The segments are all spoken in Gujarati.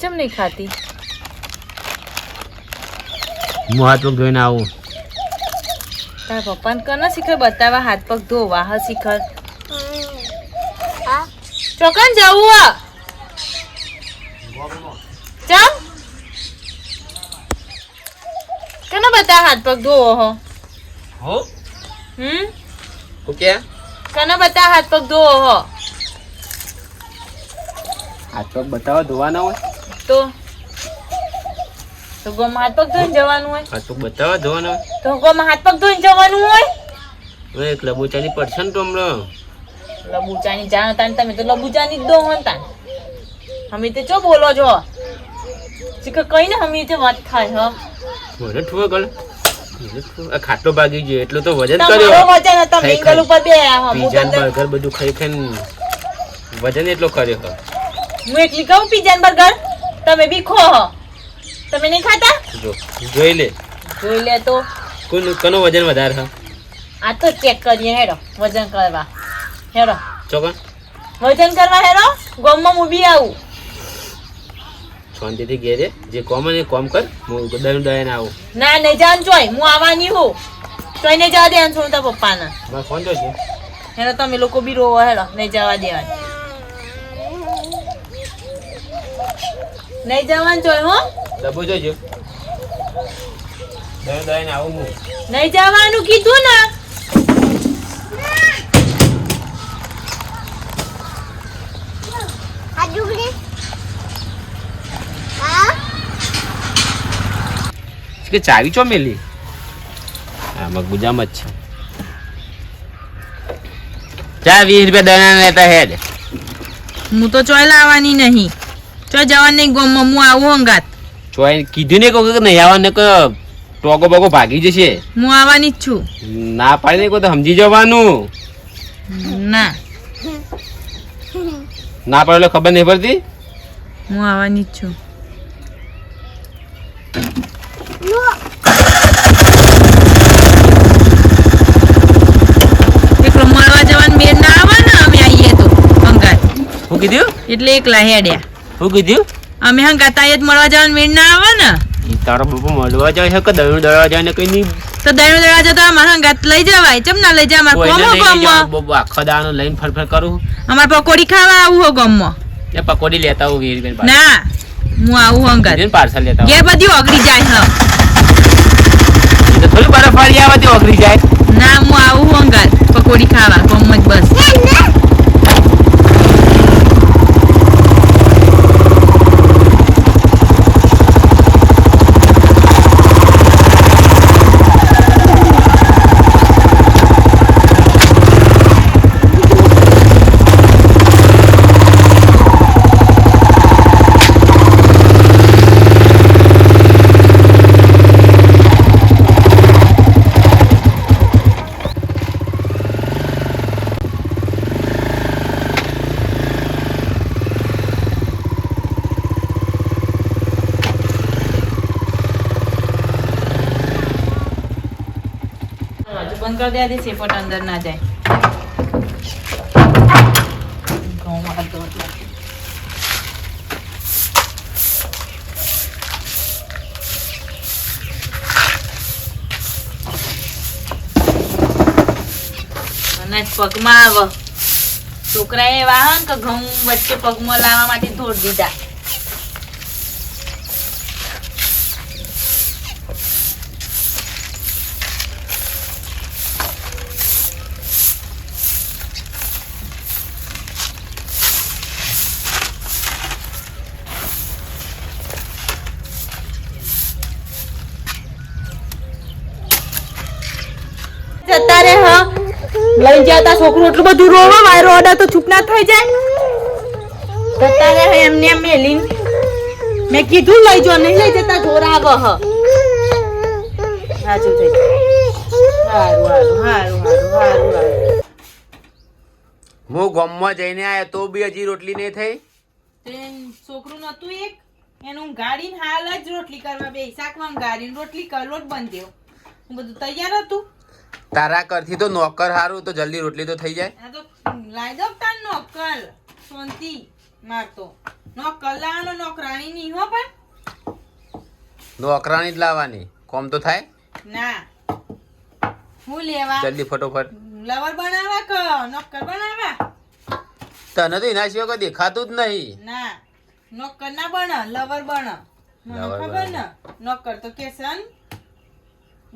ચમ નહીં ખાતી? હું હાથ પગ ધોઈને આવું. તારા પપ્પાને કને શીખર બતાવા હાથ પગ ધોવા હ શીખર? ચોકન જવું હ ચમ કને બતાવા હાથ પગ ધોવો હો? હો ઓકે કને બતાવા હાથ પગ ધોવો હો? હાથ પગ બતાવો ધોવાના હોય તો ગોમાં હાથ પગ ધોઈને જવાનું હોય? હાથ પગ બતાવો ધોવાના હોય તો ગોમાં હાથ પગ ધોઈને જવાનું હોય? હવે એક લબોચાની પડશે ને તો હમણાં લબુચાની જાણ તાન તમે તો લબુચાની જ દો હો તાન. અમે તે ચો બોલો છો શીખર કઈ ને અમે તે વાત થાય હ મને ઠુવા ગળ ખાટલો ભાગી ગયો એટલું તો વજન તમારો કર્યો. વજન હતા મિંગલ ઉપર બે પીઝા બર્ગર બધું ખાઈ ખાઈને વજન એટલો કર્યો હ. હું એકલી ખાઉં પીઝા બર્ગર? તમે બી ખો હો. તમે નહીં ખાતા? જો જોઈ લે જોઈ લે તો કોનો વજન વધારે હ? આ તો ચેક કરીએ હેડો વજન કરવા હેડો ચોકન વજન કરવા હેડો ગોમમાં હું બી આવું. શાંતિથી ઘેરે જે કોમ એ કોમ કર હું દવાનું દઈને આવું. ના નહીં જાન ચોય હું આવવાની હું ચોય નહીં જવા દેવાનું છું તારા પપ્પાને. મારો ફોન જોઈશે હેડો તમે લોકો બી રોવો હેડો નહીં જવા દેવાનું. નહીં જવાનું ચોય હો ડબ્બો જોઈજો દવાનું દઈને આવું હું. નહીં જવાનું કીધું ને. કે ચાવી ચો મેલી આમાં ગુજામ જ છે. ચા 20 રૂપિયા દણા લેતા હેડ. હું તો ચોય લાવવાની નહીં ચોય જવાનું નહીં ગોમમાં હું આવું હંગાત. ચોય કીધું ને કોઈ નહીં આવવાને કે ટોકો બોકો ભાગી જશે. હું આવવાની જ છું. ના પાડી ને કોઈ તો સમજી જવાનું. ના ના પડે ખબર નહીં પડતી. હું આવવાની જ છું. એકલો મળવા જવાનું મેળ ના આવે ને અમે આવીએ તો હંગાત. શું કીધું? એટલે એકલા હેડ્યા. શું કીધું? અમે હંગાત આવીએ તો મળવા જવાનું મેળ ના આવે ને. તારો બાપા મળવા જાય છે કે દળું દળવા જાય ને કઈ નહીં. તો દૈણું દરવાજો તો અમારા હંગાત લઈ જવાય ચમ ના લઈ જાય અમારે કોમો ગમમાં. આખો દાનો લઈને ફરફર કરું. અમારે પકોડી ખાવા આવું હો ગમમાં. એ પકોડી લેતા આવું 20 રૂપિયા ના હું આવું હંગાત. પાર્સલ લેતા ઘેર બધી ઓગળી જાય હ. થોડી બરફ વાળી આવે તો ઓગળી જાય. ના હું આવું હંગાત પકોડી ખાવા ગમમાં જ બસ. બંધ કરી દે દે સેપટ અંદર ના જાય. ઘઉંમાં હાથ ધોવા લાગે. અનાજ પગમાં આવે. છોકરાએ વાહન કે ઘઉં વચ્ચે પગમાં લાવવા માટે ધોડ દીધા. જતા રે હા લઈ જતા છોકરું એટલું બધું રોવા વાયરો ઓર્ડર તો ચૂપ ના થઈ જાય. જતા રે એમને એમ મેલીન મેં કીધું લઈ જો નહીં લઈ જતા જોર આવે હ. હાજુ થઈ હારું હારું હારું હારું હારું હારું. હું ગામમાં જઈને આયા તો બી હજી રોટલી નહીં થઈ. છોકરું નતું એક એનું ગાડીને હાલ જ રોટલી કરવા બે શાકમાં ગાડીને રોટલી કરલોટ બંધ્યો બધું તૈયાર હતું. તારા કરથી તો નોકર હારું તો જલ્દી રોટલી તો થઈ જાય. આ તો લાઈ દો તાર નોકર શાંતિ. મારતો નોકર લાવવાનો નોકરાણી નહીં હો પણ નોકરાણી જ લાવવાની કોમ તો થાય ના હું લેવા જલ્દી ફટોફટ લવર બનાવવા કે નોકર બનાવવા તને તો એના સિવાય કોઈ દેખાતું જ નહીં ના નોકર ના બને લવર બને મને લવર ખબર બને. ને નોકર તો કેસન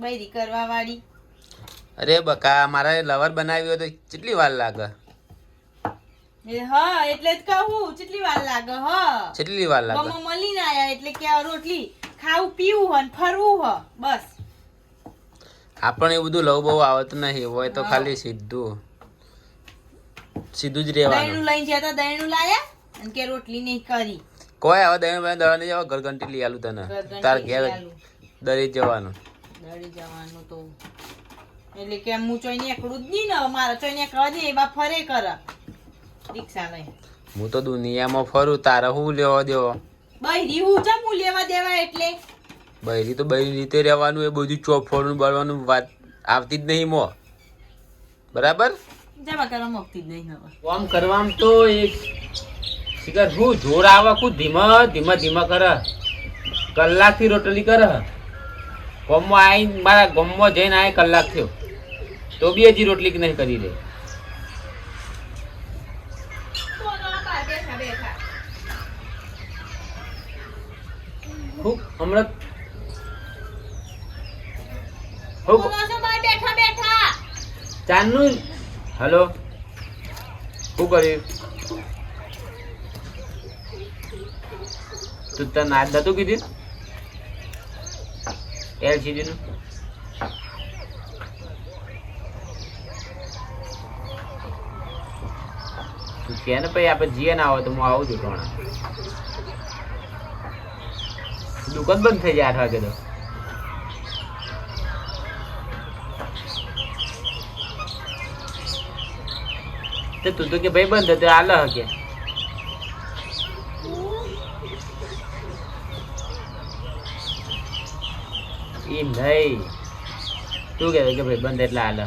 બૈરી કરવા વાળી અરે બકા મારે લવર બનાવી હોય તો કેટલી વાર લાગે હા એટલે જ કહું કેટલી વાર લાગે હા કેટલી વાર લાગે ગમો મળીને આયા એટલે કે આ રોટલી ખાવું પીવું હન ફરવું હ બસ આપણને એવું બધું લવ બહુ આવતું નહીં હોય તો ખાલી સીધું જ રહેવાનું દહીંનું લઈને જતા દહીંનું લાયા અને કે રોટલી નહીં કરી કોઈ હવે દહીં દવા નહીં જવા ઘરઘંટી લઈ આલું તને ઘરઘંટી તાર લઈ ઘેર આલું. દરી જવાનું દળી જવાનું તો એટલે કે હું ચોઈને એકડું જ નહીં ને મારે ચોઈને એકડું જ નહીં એ બા ફરે કર રિક્ષા લઈ હું તો દુનિયામાં ફરું તારે હું લેવા દેવો બૈરી હું ચા હું લેવા દેવા એટલે બૈરી તો બૈરી રીતે રહેવાનું એ બધું ચોફોડનું બળવાનું વાત આવતી જ નહીં મો બરાબર જમા કરવા મોકતી જ નહીં હવે કામ કરવામાં તો એક શિખર હું જોર આવે કું ધીમા ધીમા કરે કલાકથી રોટલી કરે ગમમાં આવીને મારા ગમમાં જઈને આ કલાક થયો તો બી હજી રોટલી નહીં કરી દે ખૂબ હમણાં ખૂબ બેઠા બેઠા ચાંદનું હલો શું કર્યું તું તને નાચ નતું કીધું LCD નું તું કે ને પછી આપણે જીએ ના આવે તો હું આવું છું ઘણા દુકાન બંધ થઈ જાય 8 વાગે તો તું તો કે ભાઈ બંધ હતો હાલ કે એ નહીં તું કે ભાઈ બંધ એટલે હાલ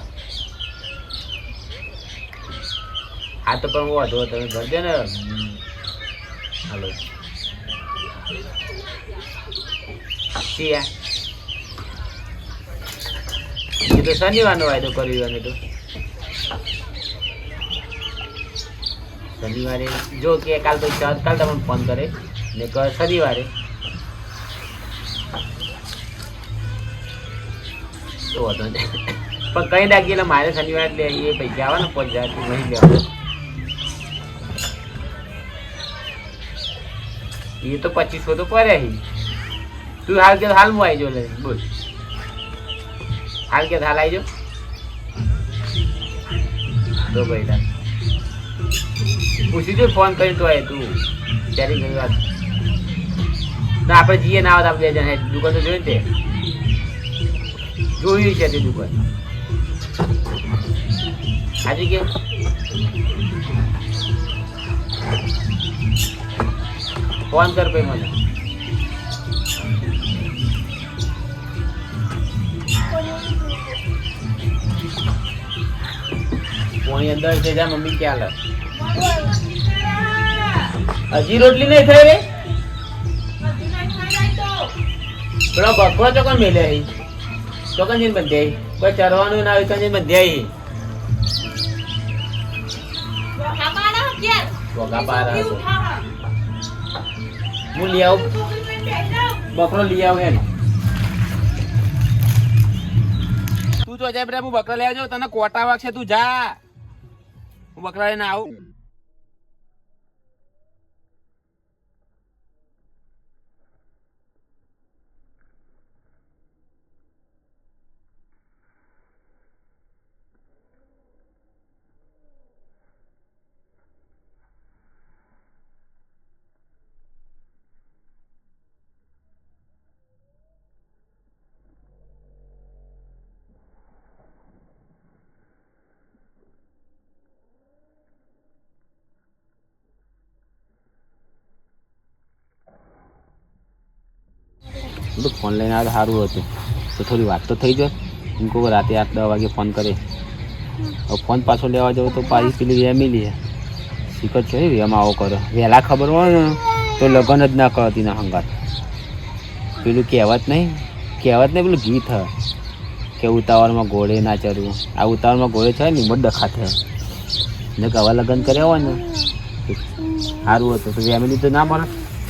હા તો પણ હું હતો તમે ભરજો ને હાલો એ તો શનિવારનો વાયદો કર્યો તો શનિવારે જો કે કાલ તો કાલ તમને ફોન કરે ને શનિવારે તો હતો પણ કઈ નાખી એટલે મારે શનિવારે લે એ પૈસા આવે ને 5000 નહીં લેવાનું એ તો 2500 તો પડ્યા તું હાલ કે હાલ હું આવી જો લે બોલ હાલ કે હાલ આવી જો તો ભાઈ પૂછી જો ફોન કરી તો આય તું ત્યારે ઘણી વાત ના આપણે જઈએ ના આવતા 2 જણા દુકાન તો જોઈ તે જોયું છે તે દુકાન આજે કે ફોન કર ભાઈ મને પોણી અંદર છે જા મમ્મી ક્યાં લે હજી રોટલી નહીં થઈ રે પેલો બકરો ચોકન મેલે ચોકન જઈને બંધે કોઈ ચરવાનું ના હોય તો જઈને બંધે વગા પારા હું લઈ આવું બકરો લઈ આવું એમ તું તો જાય હું બકરા લઈ આવજો તને કોટા વાગશે તું જા હું બકરા લઈને આવું તો ફોન લઈને આવે સારું હતું તો થોડી વાત તો થઈ જાય એમ કહું રાતે 8-10 વાગે ફોન કરે હવે ફોન પાછો લેવા જાવ તો પાછી પેલી વેમી લે શીખર છે એમ આવો કરો વહેલા ખબર હોય ને તો લગ્ન જ ના કરતી ના હંગાત પેલું કહેવત નહીં પેલું ગીત હ કે ઉતાવળમાં ઘોડે ના ચડવું આ ઉતાવળમાં ઘોડે છે ને મોટ ડખા થયો ને કવા લગ્ન કર્યા હોય ને સારું હતું તો ફેમિલી તો ના મળે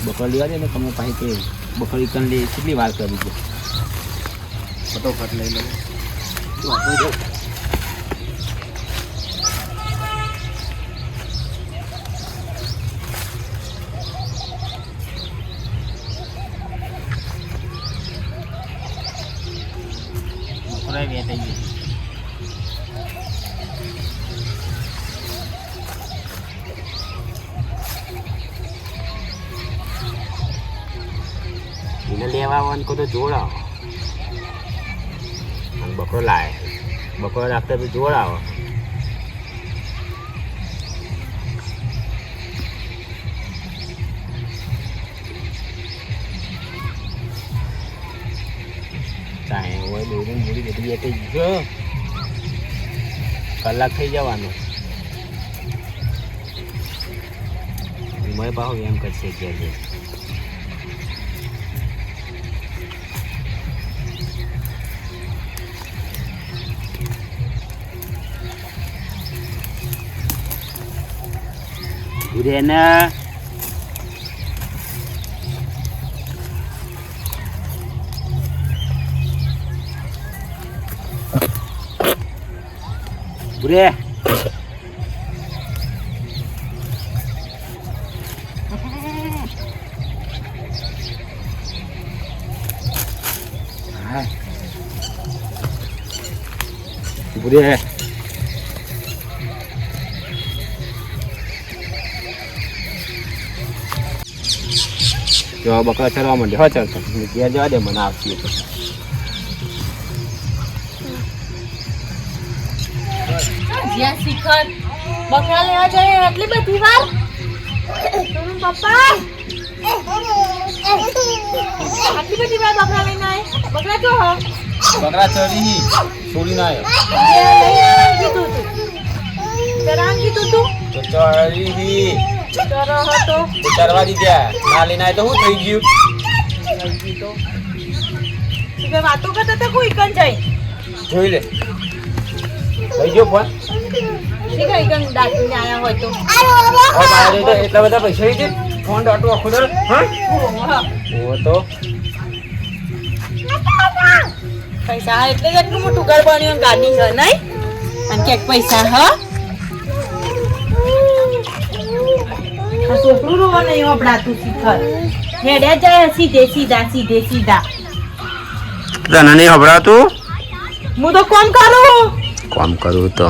બકર લેવા દે ને તમે પાસે કે બકરી કન લે કેટલી વાર કરી છે ફટોફટ લઈ લો એને લેવા આવવાનું કહો તો જોડાવો અને બકરો લાવે બકરો રાખતા તો જોડાવો ચાહે હોય દોરીને મૂડી બધી બેઠી ગયો કલાક થઈ જવાનો મેં પાહો એમ કરશે કે Urena Ure Ure જો બકરા ચરવા માંડે હા ચાલતા ઘેર જવા દે મને આપશે તો જ્યાં શિખર બકરા લેવા જાય આટલી બધી વાર પપ્પા આટલી બધી વાર બકરા લઈને આય બકરા તો હો બકરા ચરી છોડી ના આવ્યો કીધું તું તું તો ચરી ચરો હતો ચરવા દીધા ના લઈને આય તો શું થઈ ગયું તું વાતો કરતા હતા કોઈ કન જાય જોઈ લે લઈ ગયો ફોન શીખર કન દાદીને આયા હોય તો મારે તો એટલા બધા પૈસા છે ફોન ડાટો આખો દર હા ઓ તો પૈસા એટલે કેટલું મોટું ઘર બન્યું ગાડી છે નહીં અને ક્યાંક પૈસા હા છોકરું રોવા નહીં વપડાતું શિખર હેડે જાય સીધે સીધા તને નહીં હભરાતું હું તો કોમ કરું કામ કરું તો